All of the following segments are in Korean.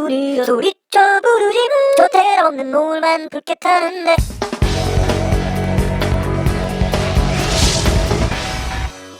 우리 소리쳐 부르지는 조태가 없는 노을만 붉게 타는데.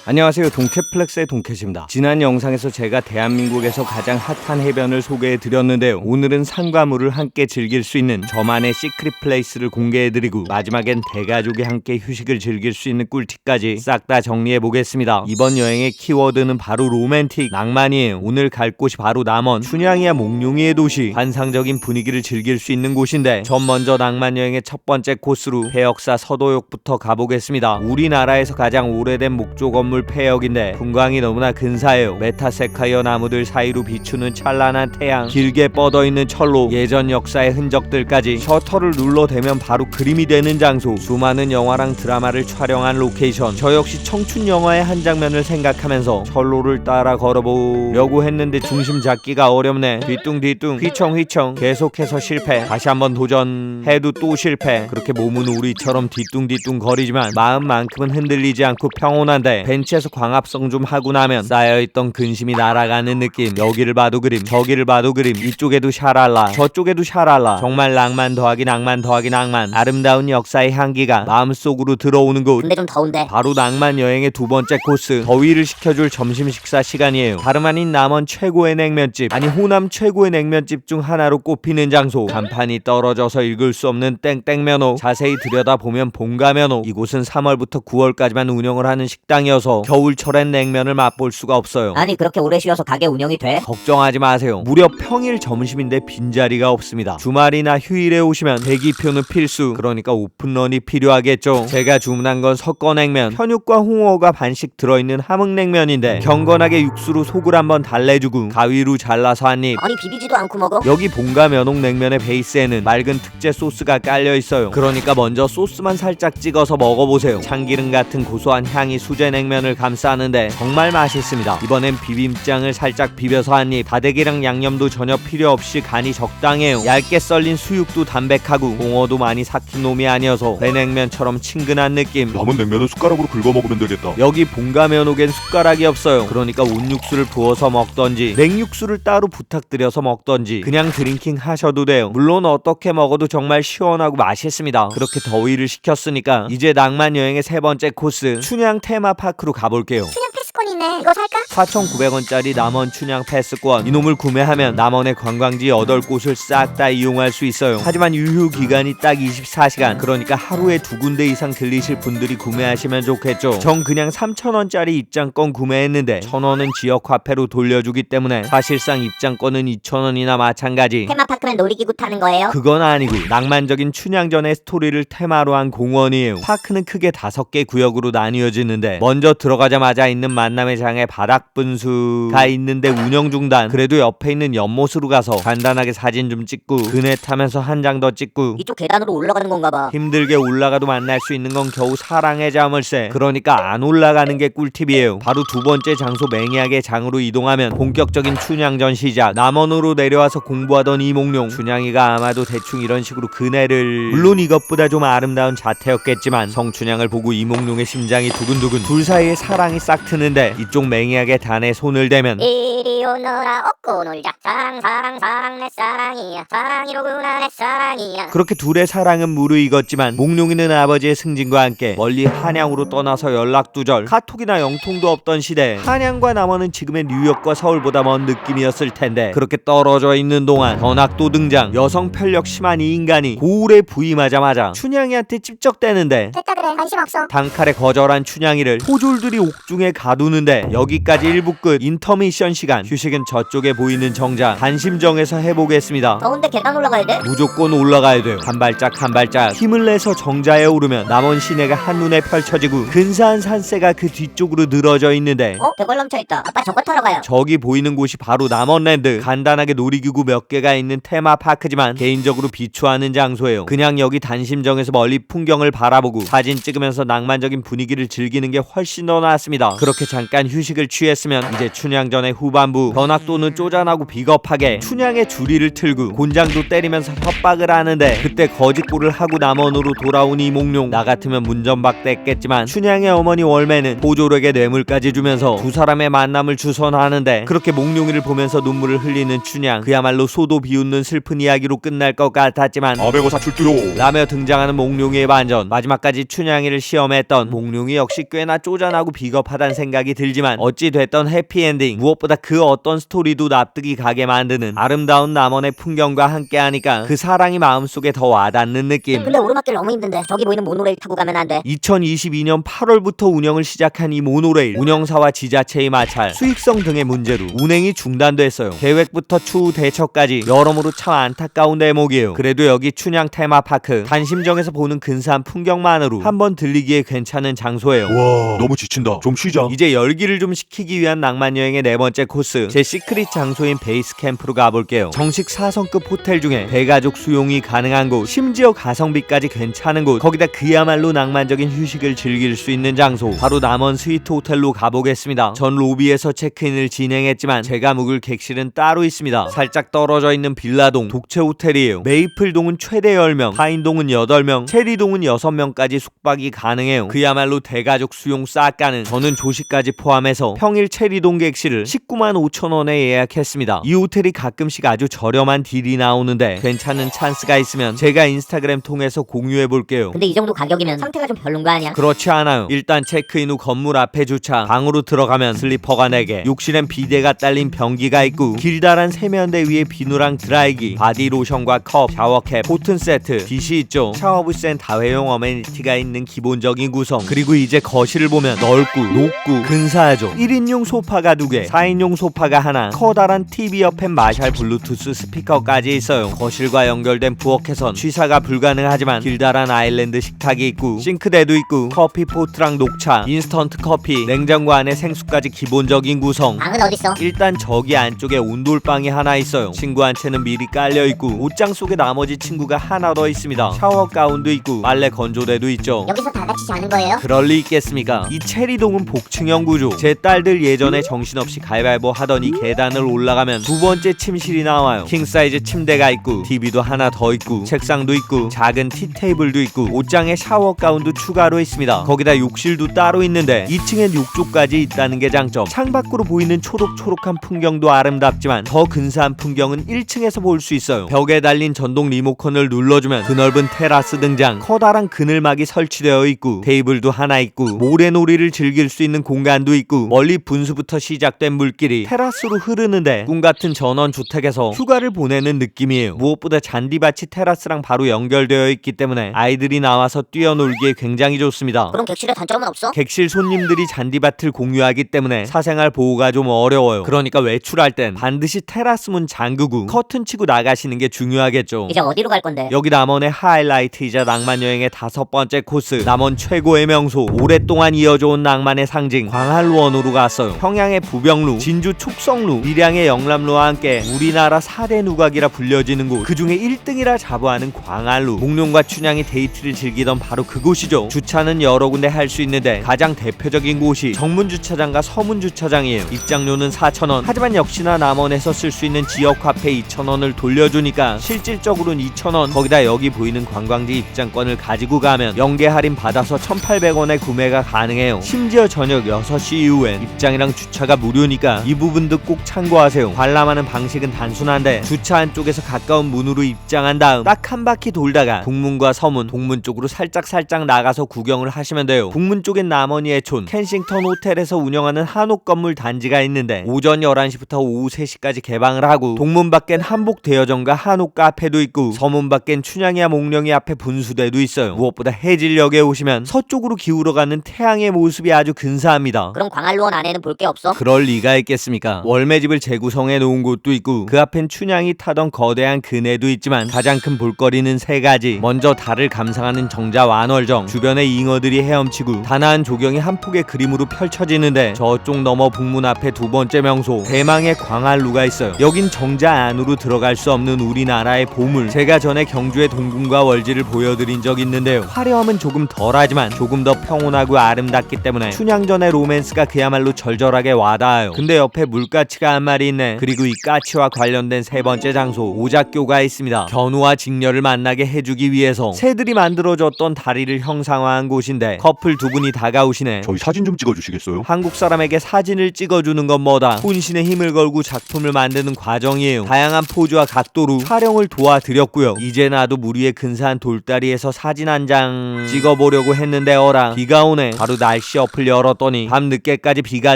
안녕하세요, 동캐플렉스의 동캐입니다. 지난 영상에서 제가 대한민국에서 가장 핫한 해변을 소개해드렸는데요. 오늘은 산과 물을 함께 즐길 수 있는 저만의 시크릿 플레이스를 공개해드리고 마지막엔 대가족이 함께 휴식을 즐길 수 있는 꿀팁까지 싹 다 정리해보겠습니다. 이번 여행의 키워드는 바로 로맨틱, 낭만이에요. 오늘 갈 곳이 바로 남원, 춘향이와 몽룡이의 도시, 환상적인 분위기를 즐길 수 있는 곳인데 전 먼저 낭만 여행의 첫 번째 코스로 폐역사 서도역부터 가보겠습니다. 우리나라에서 가장 오래된 목조 건물 폐역인데 풍광이 너무나 근사해요. 메타세카이어 나무들 사이로 비추는 찬란한 태양, 길게 뻗어있는 철로, 예전 역사의 흔적들까지 셔터를 눌러대면 바로 그림이 되는 장소, 수많은 영화랑 드라마를 촬영한 로케이션. 저 역시 청춘 영화의 한 장면을 생각하면서 철로를 따라 걸어보려고 했는데 중심 잡기가 어렵네. 뒤뚱뒤뚱 휘청휘청 계속해서 실패. 다시 한번 도전해도 또 실패. 그렇게 몸은 우리처럼 뒤뚱뒤뚱 거리지만 마음만큼은 흔들리지 않고 평온한데 벤치에서 광합성 좀 하고 나면 쌓여있던 근심이 날아가는 느낌. 여기를 봐도 그림, 저기를 봐도 그림, 이쪽에도 샤랄라, 저쪽에도 샤랄라. 정말 낭만 더하기 낭만 더하기 낭만. 아름다운 역사의 향기가 마음속으로 들어오는 곳. 근데 좀 더운데. 바로 낭만 여행의 두 번째 코스, 더위를 식혀줄 점심 식사 시간이에요. 다름 아닌 남원 최고의 냉면집, 아니 호남 최고의 냉면집 중 하나로 꼽히는 장소. 간판이 떨어져서 읽을 수 없는 땡땡면허. 자세히 들여다보면 본가면허. 이곳은 3월부터 9월까지만 운영을 하는 식당이어서 겨울철엔 냉면을 맛볼 수가 없어요. 아니 그렇게 오래 쉬어서 가게 운영이 돼? 걱정하지 마세요. 무려 평일 점심인데 빈자리가 없습니다. 주말이나 휴일에 오시면 대기표는 필수. 그러니까 오픈런이 필요하겠죠. 제가 주문한 건 석건냉면, 현육과 홍어가 반씩 들어있는 함흥냉면인데 경건하게 육수로 속을 한번 달래주고 가위로 잘라서 한입. 아니 비비지도 않고 먹어? 여기 본가 면옥 냉면의 베이스에는 맑은 특제 소스가 깔려있어요. 그러니까 먼저 소스만 살짝 찍어서 먹어보세요. 참기름 같은 고소한 향이 수제 냉면을 감싸는데 정말 맛있습니다. 이번엔 비빔장을 살짝 비벼서 한입. 다대기랑 양념도 전혀 필요 없이 간이 적당해요. 얇게 썰린 수육도 담백하고 홍어도 많이 삭힌 놈이 아니어서 회냉면처럼 친근한 느낌. 남은 냉면은 숟가락으로 긁어 먹으면 되겠다. 여기 본가 면옥엔 숟가락이 없어요. 그러니까 온육수를 부어서 먹던지 냉육수를 따로 부탁드려서 먹던지 그냥 드링킹 하셔도 돼요. 물론 어떻게 먹어도 정말 시원하고 맛있습니다. 그렇게 더위를 식혔으니까 이제 낭만 여행의 세 번째 코스, 춘향 테마파크로 가볼게요. 춘향 패스권 있네. 이거 살까? 4,900원짜리 남원 춘향 패스권. 이놈을 구매하면 남원의 관광지 8곳을 싹 다 이용할 수 있어요. 하지만 유효 기간이 딱 24시간. 그러니까 하루에 2군데 이상 들리실 분들이 구매하시면 좋겠죠. 전 그냥 3,000원짜리 입장권 구매했는데 1,000원은 지역 화폐로 돌려주기 때문에 사실상 입장권은 2,000원이나 마찬가지. 테마파크면 놀이기구 타는 거예요? 그건 아니고 낭만적인 춘향전의 스토리를 테마로 한 공원이에요. 파크는 크게 5개 구역으로 나뉘어지는데 먼저 들어가자마자 있는 만남의 장에 바닥 분수가 있는데 운영 중단. 그래도 옆에 있는 연못으로 가서 간단하게 사진 좀 찍고 그네 타면서 한 장 더 찍고. 이쪽 계단으로 올라가는 건가 봐. 힘들게 올라가도 만날 수 있는 건 겨우 사랑의 자물쇠. 그러니까 안 올라가는 게 꿀팁이에요. 바로 두 번째 장소 맹약의 장으로 이동하면 본격적인 춘향전 시작. 남원으로 내려와서 공부하던 이몽룡. 춘향이가 아마도 대충 이런 식으로 그네를, 물론 이것보다 좀 아름다운 자태였겠지만 성춘향을 보고 이몽룡의 심장이 두근두근. 둘 사이에 사랑이 싹 트는데 이쪽 맹약의 단에 손을 대면 이리 오너라 업고 놀자. 사랑 사랑 사랑 내 사랑이야. 사랑이로구나 내 사랑이야. 그렇게 둘의 사랑은 무르익었지만 몽룡이는 아버지의 승진과 함께 멀리 한양으로 떠나서 연락두절. 카톡이나 영통도 없던 시대 한양과 남원은 지금의 뉴욕과 서울보다 먼 느낌이었을 텐데 그렇게 떨어져 있는 동안 전학도 등장. 여성 편력 심한 이 인간이 고울에 부임하자마자 춘향이한테 찝적대는데 됐다 그래 관심 없어. 단칼에 거절한 춘향이를 포졸들이 옥중에 가두는데 여기까지 1부 끝. 인터미션 시간. 휴식은 저쪽에 보이는 정자 단심정에서 해보겠습니다. 더운데 계단 올라가야 돼? 무조건 올라가야 돼요. 한 발짝 한 발짝 힘을 내서 정자에 오르면 남원 시내가 한눈에 펼쳐지고 근사한 산세가 그 뒤쪽으로 늘어져 있는데 벽을 넘쳐있다. 아빠 저거 타러 가요. 저기 보이는 곳이 바로 남원랜드. 간단하게 놀이기구 몇 개가 있는 테마파크지만 개인적으로 비추하는 장소예요. 그냥 여기 단심정에서 멀리 풍경을 바라보고 사진 찍으면서 낭만적인 분위기를 즐기는 게 훨씬 더 낫습니다. 그렇게 잠깐 잠깐 휴식을 취했으면 이제 춘향전의 후반부 변학도는 쪼잔하고 비겁하게 춘향의 주리를 틀고 곤장도 때리면서 협박을 하는데 그때 거짓골을 하고 남원으로 돌아온 이몽룡 나 같으면 문전박대했겠지만 춘향의 어머니 월매는 보졸에게 뇌물까지 주면서 두 사람의 만남을 주선하는데 그렇게 몽룡이를 보면서 눈물을 흘리는 춘향 그야말로 소도 비웃는 슬픈 이야기로 끝날 것 같았지만 아베고사 출두요. 라며 등장하는 몽룡이의 반전 마지막까지 춘향이를 시험했던 몽룡이 역시 꽤나 쪼잔하고 비겁하다는 생각이 들지만 어찌 됐던 해피엔딩 무엇보다 그 어떤 스토리도 납득이 가게 만드는 아름다운 남원의 풍경과 함께하니까 그 사랑이 마음속에 더 와닿는 느낌. 근데 오르막길 너무 힘든데 저기 보이는 모노레일 타고 가면 안 돼? 2022년 8월부터 운영을 시작한 이 모노레일 운영사와 지자체의 마찰 수익성 등의 문제로 운행이 중단됐어요. 계획부터 추후 대처까지 여러모로 참 안타까운 대목이에요. 그래도 여기 춘향 테마파크 단심정에서 보는 근사한 풍경만으로 한번 들리기에 괜찮은 장소예요. 와, 너무 지친다. 좀 쉬자. 이제 열기를 좀 식히기 위한 낭만여행의 네 번째 코스 제 시크릿 장소인 베이스 캠프로 가볼게요. 정식 4성급 호텔 중에 대가족 수용이 가능한 곳 심지어 가성비까지 괜찮은 곳 거기다 그야말로 낭만적인 휴식을 즐길 수 있는 장소 바로 남원 스위트 호텔로 가보겠습니다. 전 로비에서 체크인을 진행했지만 제가 묵을 객실은 따로 있습니다. 살짝 떨어져 있는 빌라동 독채 호텔이에요. 메이플동은 최대 10명 파인동은 8명 체리동은 6명까지 숙박이 가능해요. 그야말로 대가족 수용 싹 가는 저는 조식까지 포함해서 평일 체리동 객실을 19만 5천 원에 예약했습니다. 이 호텔이 가끔씩 아주 저렴한 딜이 나오는데 괜찮은 찬스가 있으면 제가 인스타그램 통해서 공유해볼게요. 근데 이 정도 가격이면 상태가 좀 별론 거 아니야? 그렇지 않아요. 일단 체크인 후 건물 앞에 주차 방으로 들어가면 슬리퍼가 4개 욕실엔 비데가 딸린 변기가 있고 길다란 세면대 위에 비누랑 드라이기 바디로션과 컵 샤워캡 코튼 세트 빗이 있죠. 샤워부스엔 다회용 어메니티가 있는 기본적인 구성 그리고 이제 거실을 보면 넓고 높고 근사하죠. 1인용 소파가 2개 4인용 소파가 하나 커다란 TV 옆엔 마샬 블루투스 스피커까지 있어요. 거실과 연결된 부엌에선 취사가 불가능하지만 길다란 아일랜드 식탁이 있고 싱크대도 있고 커피 포트랑 녹차 인스턴트 커피 냉장고 안에 생수까지 기본적인 구성. 방은 어딨어? 일단 저기 안쪽에 온돌방이 하나 있어요. 친구 한 채는 미리 깔려있고 옷장 속에 나머지 친구가 하나 더 있습니다. 샤워 가운도 있고 빨래 건조대도 있죠. 여기서 다 같이 자는 거예요? 그럴 리 있겠습니까? 이 체리동은 복층형 구조. 제 딸들 예전에 정신없이 가위바위보 하더니 계단을 올라가면 두 번째 침실이 나와요. 킹사이즈 침대가 있고 TV도 하나 더 있고 책상도 있고 작은 티테이블도 있고 옷장에 샤워 가운도 추가로 있습니다. 거기다 욕실도 따로 있는데 2층엔 욕조까지 있다는 게 장점. 창밖으로 보이는 초록초록한 풍경도 아름답지만 더 근사한 풍경은 1층에서 볼 수 있어요. 벽에 달린 전동 리모컨을 눌러주면 그 넓은 테라스 등장. 커다란 그늘막이 설치되어 있고 테이블도 하나 있고 모래놀이를 즐길 수 있는 공간도 있고 멀리 분수부터 시작된 물길이 테라스로 흐르는데 꿈같은 전원주택에서 휴가를 보내는 느낌이에요. 무엇보다 잔디밭이 테라스랑 바로 연결되어 있기 때문에 아이들이 나와서 뛰어놀기에 굉장히 좋습니다. 그럼 객실에 단점은 없어? 객실 손님들이 잔디밭을 공유하기 때문에 사생활 보호가 좀 어려워요. 그러니까 외출할 땐 반드시 테라스 문 잠그고 커튼 치고 나가시는 게 중요하겠죠. 이제 어디로 갈 건데? 여기 남원의 하이라이트이자 낭만여행의 5번째 코스 남원 최고의 명소 오랫동안 이어져온 낭만의 상징 광활루원으로 갔어요. 평양의 부병루 진주 촉성루 밀양의 영람루와 함께 우리나라 4대 누각이라 불려지는 곳 그중에 1등이라 자부하는 광활루 몽룡과 춘향이 데이트를 즐기던 바로 그곳이죠. 주차는 여러 군데 할 수 있는데 가장 대표적인 곳이 정문주차장과 서문주차장이에요. 입장료는 4,000원 하지만 역시나 남원에서 쓸 수 있는 지역 화폐 2,000원을 돌려주니까 실질적으로는 2,000원 거기다 여기 보이는 관광지 입장권을 가지고 가면 연계 할인 받아서 1,800원에 구매가 가능해요. 심지어 저녁 6시 이후엔 입장이랑 주차가 무료니까 이 부분도 꼭 참고하세요. 관람하는 방식은 단순한데 주차 안쪽에서 가까운 문으로 입장한 다음 딱 한 바퀴 돌다가 북문과 서문 동문 쪽으로 살짝 나가서 구경을 하시면 돼요. 북문 쪽엔 남원이 애촌 켄싱턴 호텔에서 운영하는 한옥 건물 단지가 있는데 오전 11시부터 오후 3시까지 개방을 하고 동문 밖엔 한복 대여점과 한옥 카페도 있고 서문 밖엔 춘향이와 몽룡이 앞에 분수대도 있어요. 무엇보다 해질역에 오시면 서쪽으로 기울어가는 태양의 모습이 아주 근사합니다. 그럼 광활루원 안에는 볼 게 없어? 그럴 리가 있겠습니까? 월매집을 재구성해 놓은 곳도 있고 그 앞엔 춘향이 타던 거대한 그네도 있지만 가장 큰 볼거리는 3가지. 먼저 달을 감상하는 정자 완월정 주변에 잉어들이 헤엄치고 단아한 조경이 한 폭의 그림으로 펼쳐지는데 저쪽 너머 북문 앞에 두 번째 명소 대망의 광활루가 있어요. 여긴 정자 안으로 들어갈 수 없는 우리나라의 보물. 제가 전에 경주의 동궁과 월지를 보여드린 적 있는데요. 화려함은 조금 덜하지만 조금 더 평온하고 아름답기 때문에 춘향전의 로맨스 밸런스가 그야말로 절절하게 와닿아요. 근데 옆에 물까치가 한 마리 있네. 그리고 이 까치와 관련된 세 번째 장소 오작교가 있습니다. 견우와 직녀를 만나게 해주기 위해서 새들이 만들어줬던 다리를 형상화한 곳인데 커플 두 분이 다가오시네. 저희 사진 좀 찍어주시겠어요? 한국 사람에게 사진을 찍어주는 건 뭐다? 혼신의 힘을 걸고 작품을 만드는 과정이에요. 다양한 포즈와 각도로 촬영을 도와드렸고요. 이제 나도 물 위에 근사한 돌다리에서 사진 한 장 찍어보려고 했는데 어라 비가 오네. 바로 날씨 어플 열었더니 밤 늦게까지 비가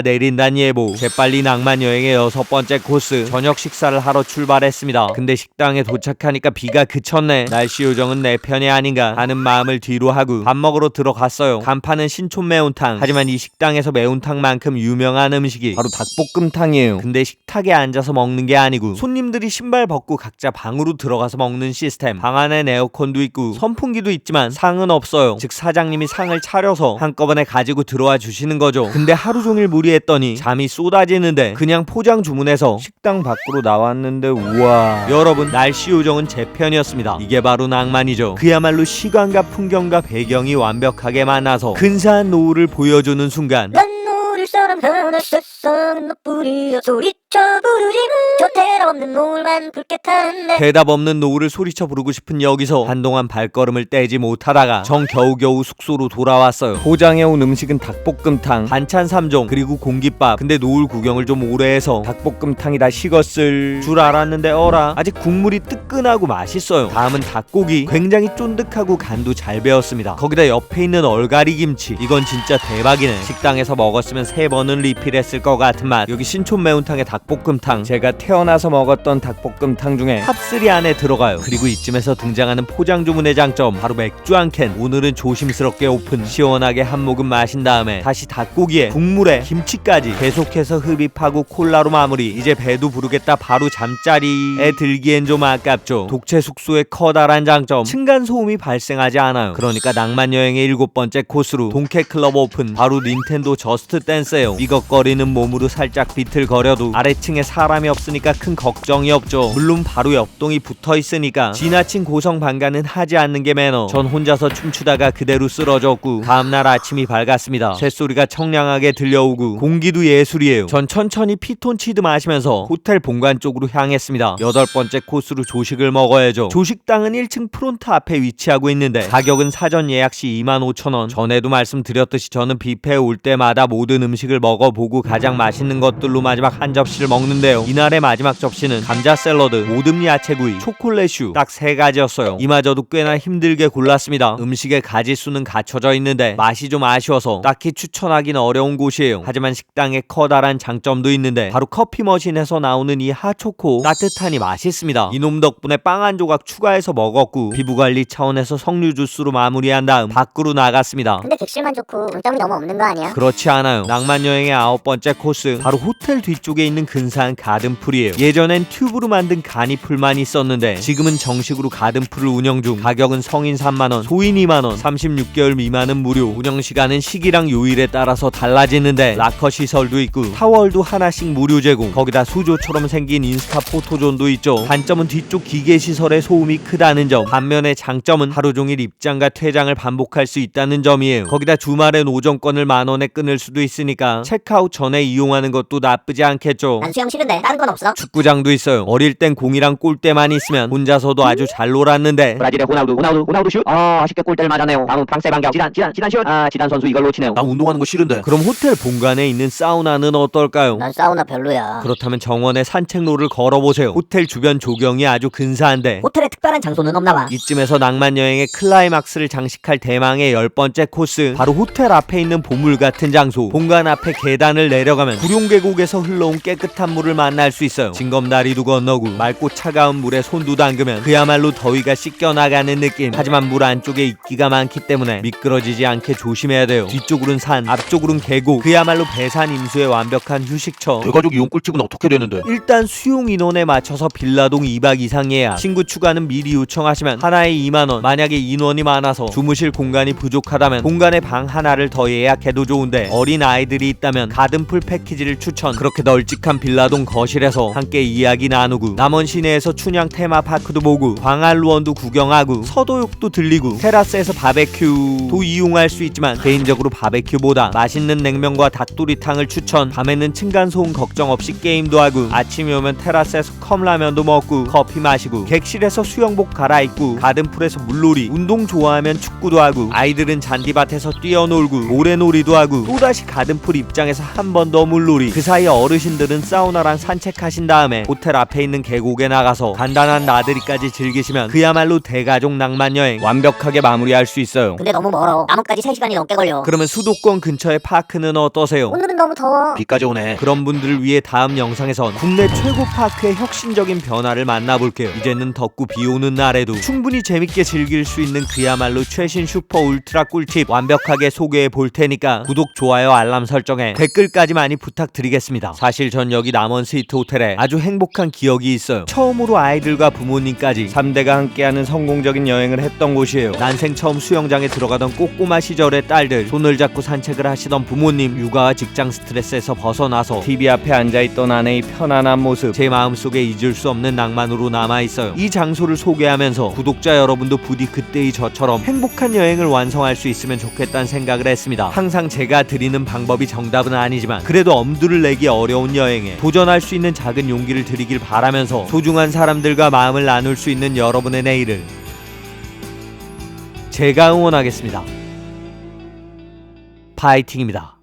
내린다는 예보. 재빨리 낭만 여행의 6번째 코스 저녁 식사를 하러 출발했습니다. 근데 식당에 도착하니까 비가 그쳤네. 날씨 요정은 내 편이 아닌가 하는 마음을 뒤로 하고 밥 먹으러 들어갔어요. 간판은 신촌 매운탕. 하지만 이 식당에서 매운탕만큼 유명한 음식이 바로 닭볶음탕이에요. 근데 식탁에 앉아서 먹는 게 아니고 손님들이 신발 벗고 각자 방으로 들어가서 먹는 시스템. 방 안엔 에어컨도 있고 선풍기도 있지만 상은 없어요. 즉 사장님이 상을 차려서 한꺼번에 가지고 들어와 주시는 거죠. 근데 하루 종일 무리했더니 잠이 쏟아지는데 그냥 포장 주문해서 식당 밖으로 나왔는데 우와. 여러분 날씨 요정은 제 편이었습니다. 이게 바로 낭만이죠. 그야말로 시간과 풍경과 배경이 완벽하게 만나서 근사한 노을을 보여주는 순간 난 노을 사람 하나 세상은 너뿐이야 소리쳐 부르지만 저 대답 없는 노을만 붉게 타는데 대답 없는 노을을 소리쳐 부르고 싶은 여기서 한동안 발걸음을 떼지 못하다가 정 겨우겨우 숙소로 돌아왔어요. 포장해온 음식은 닭볶음탕, 반찬 3종, 그리고 공깃밥. 근데 노을 구경을 좀 오래 해서 닭볶음탕이 다 식었을 줄 알았는데 어라 아직 국물이 뜨끈하고 맛있어요. 다음은 닭고기. 굉장히 쫀득하고 간도 잘 배었습니다. 거기다 옆에 있는 얼갈이 김치. 이건 진짜 대박이네. 식당에서 먹었으면 3번은 리필했을 것 같은 맛. 여기 신촌 매운탕의 닭볶음탕 제가 태어나서 먹었던 닭볶음탕 중에 탑3 안에 들어가요. 그리고 이쯤에서 등장하는 포장 주문의 장점 바로 맥주 한 캔. 오늘은 조심스럽게 오픈. 시원하게 한 모금 마신 다음에 다시 닭고기에 국물에 김치까지 계속해서 흡입하고 콜라로 마무리. 이제 배도 부르겠다 바로 잠자리에 들기엔 좀 아깝죠. 독채 숙소의 커다란 장점 층간소음이 발생하지 않아요. 그러니까 낭만 여행의 7번째 코스로 동캐 클럽 오픈. 바로 닌텐도 저스트 댄스예요. 삐걱거리는 몸으로 살짝 비틀거려도 아래층에 사람이 없으니까 큰 걱정이 없죠. 물론 바로 옆동이 붙어있으니까 지나친 고성방가는 하지 않는 게 매너. 전 혼자서 춤추다가 그대로 쓰러졌고 다음날 아침이 밝았습니다. 새소리가 청량하게 들려오고 공기도 예술이에요. 전 천천히 피톤치드 마시면서 호텔 본관 쪽으로 향했습니다. 8번째 코스로 조식을 먹어야죠. 조식당은 1층 프론트 앞에 위치하고 있는데 가격은 사전 예약 시 25,000원. 전에도 말씀드렸듯이 저는 뷔페에 올 때마다 모든 음식을 먹어보고 가장 맛있는 것들로 마지막 한 접시를 먹는데요. 이날의 마지막 접시는 감자 샐러드, 모듬 야채구이, 초콜릿슈 딱 3가지였어요. 이마저도 꽤나 힘들게 골랐습니다. 음식의 가지수는 갖춰져 있는데 맛이 좀 아쉬워서 딱히 추천하기는 어려운 곳이에요. 하지만 식당에 커다란 장점도 있는데 바로 커피 머신에서 나오는 이 핫초코 따뜻하니 맛있습니다. 이놈 덕분에 빵 한 조각 추가해서 먹었고 피부관리 차원에서 석류 주스로 마무리한 다음 밖으로 나갔습니다. 근데 객실만 좋고 장점이 너무 없는 거 아니야? 그렇지 않아요. 낭만 여행의 9번째 코스 바로 호텔 뒤쪽에 있는 근사한 가든풀이에요. 예전엔 튜브로 만든 가니풀만 있었는데 지금은 정식으로 가든풀을 운영 중. 가격은 성인 3만원, 소인 2만원, 36개월 미만은 무료. 운영시간은 시기랑 요일에 따라서 달라지는데 락커 시설도 있고 타월도 하나씩 무료 제공. 거기다 수조처럼 생긴 인스타 포토존도 있죠. 단점은 뒤쪽 기계 시설의 소음이 크다는 점. 반면에 장점은 하루 종일 입장과 퇴장을 반복할 수 있다는 점이에요. 거기다 주말엔 오전권을 10,000원에 끊을 수도 있으니까 체크아웃 전에 이용하는 것도 나쁘지 않겠죠. 난 수영 싫은데 다른 건 없어? 축구장도 있어요. 어릴 땐 공이랑 골대만 있으면 혼자서도 아주 잘 놀았는데 브라질의 호나우두 슛. 아쉽게 골대를 맞았네요. 다음은 프랑스의 반격. 지단 슛. 지단 선수 이걸 놓치네요. 나 운동하는 거 싫은데. 그럼 호텔 본관에 있는 사우나는 어떨까요? 난 사우나 별로야. 그렇다면 정원의 산책로를 걸어보세요. 호텔 주변 조경이 아주 근사한데 호텔에 특별한 장소는 없나 봐. 이쯤에서 낭만 여행의 클라이막스를 장식할 대망의 10번째 코스 바로 호텔 앞에 있는 보물 같은 장소. 본관 앞에 계단을 내려가면 구룡계곡에서 흘러온 깨끗한 물을 만날 수 있어요. 징검다리도 건너고 맑고 차가운 물에 손도 담그면 그야말로 더위가 씻겨나가는 느낌. 하지만 물 안쪽에 이끼가 많기 때문에 미끄러지지 않게 조심해야 돼요. 뒤쪽으로는 산, 앞쪽으로는 계곡. 그야말로 배산 임수의 완벽한 휴식처. 대가족 이용 꿀집은 어떻게 되는데? 일단 수용 인원에 맞춰서 빌라동 2박 이상 예약. 친구 추가는 미리 요청하시면 하나에 2만원. 만약에 인원이 많아서 주무실 공간이 부족하다면 공간에 방 하나를 더 예약해도 좋은데 어린 아이들이 있다면 가든풀 패키지를 추천. 그렇게 널찍한 빌라동 거실에서 가서 함께 이야기 나누고 남원 시내에서 춘향 테마파크도 보고 광안루원도 구경하고 서도역도 들리고 테라스에서 바베큐도 이용할 수 있지만 개인적으로 바베큐보다 맛있는 냉면과 닭도리탕을 추천. 밤에는 층간소음 걱정 없이 게임도 하고 아침에 오면 테라스에서 컵라면도 먹고 커피 마시고 객실에서 수영복 갈아입고 가든풀에서 물놀이, 운동 좋아하면 축구도 하고 아이들은 잔디밭에서 뛰어놀고 모래놀이도 하고 또다시 가든풀 입장에서 한 번 더 물놀이. 그 사이 어르신들은 사우나랑 산책하신 다음에 호텔 앞에 있는 계곡에 나가서 간단한 나들이까지 즐기시면 그야말로 대가족 낭만 여행 완벽하게 마무리할 수 있어요. 근데 너무 멀어. 나뭇가지 3시간이 넘게 걸려. 그러면 수도권 근처의 파크는 어떠세요? 오늘은 너무 더워. 비까지 오네. 그런 분들을 위해 다음 영상에선 국내 최고 파크의 혁신적인 변화를 만나볼게요. 이제는 덥고 비오는 날에도 충분히 재밌게 즐길 수 있는 그야말로 최신 슈퍼 울트라 꿀팁 완벽하게 소개해 볼 테니까 구독, 좋아요, 알람 설정에 댓글까지 많이 부탁드리겠습니다. 사실 전 여기 남원 스위트 호텔에 아주 행복한 기억이 있어요. 처음으로 아이들과 부모님까지 3대가 함께하는 성공적인 여행을 했던 곳이에요. 난생 처음 수영장에 들어가던 꼬꼬마 시절의 딸들, 손을 잡고 산책을 하시던 부모님, 육아와 직장 스트레스에서 벗어나서 TV 앞에 앉아있던 아내의 편안한 모습, 제 마음속에 잊을 수 없는 낭만으로 남아있어요. 이 장소를 소개하면서 구독자 여러분도 부디 그때의 저처럼 행복한 여행을 완성할 수 있으면 좋겠다는 생각을 했습니다. 항상 제가 드리는 방법이 정답은 아니지만 그래도 엄두를 내기 어려운 여행에 도전할 수 있는 작은 용기를 드리길 바라면서 소중한 사람들과 마음을 나눌 수 있는 여러분의 내일을 제가 응원하겠습니다. 파이팅입니다.